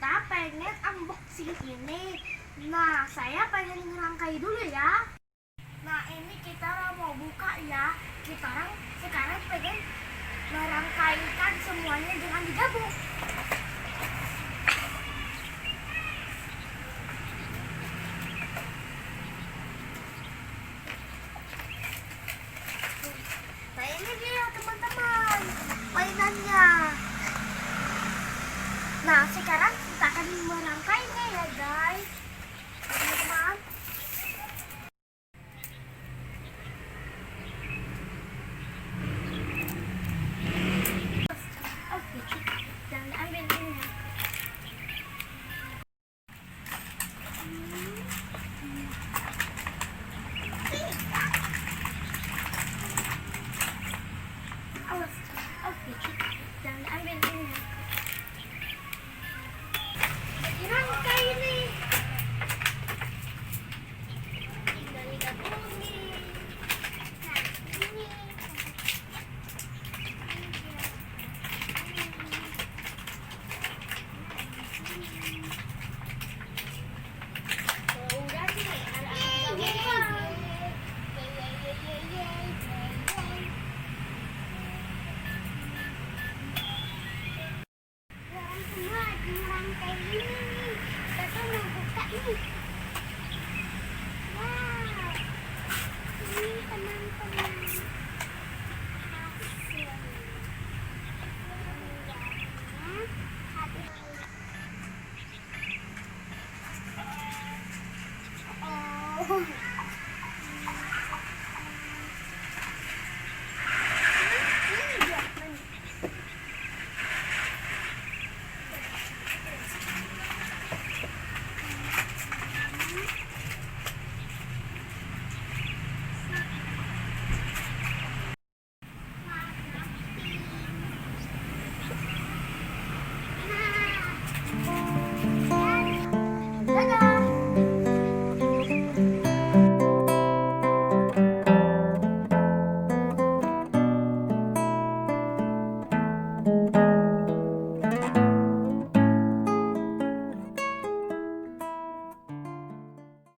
kita pengen unboxing ini. Nah, saya pengen ngerangkai dulu ya. Nah, ini kita mau buka ya. Kita sekarang pengen merangkaikan semuanya dengan digabung. Nah, ini dia teman-teman mainannya. Nah, sekarang kita akan merangkainya ya guys. Teman-teman. Oke, jangan ambil ini ya. Awas. Oke, jangan ambil ini ya. Dirangkai ini. Tinggal digabungin. Nah, ini. Udah nih, semua dirangkai ini. Kita mau buka nih. Wow, ini teman-teman.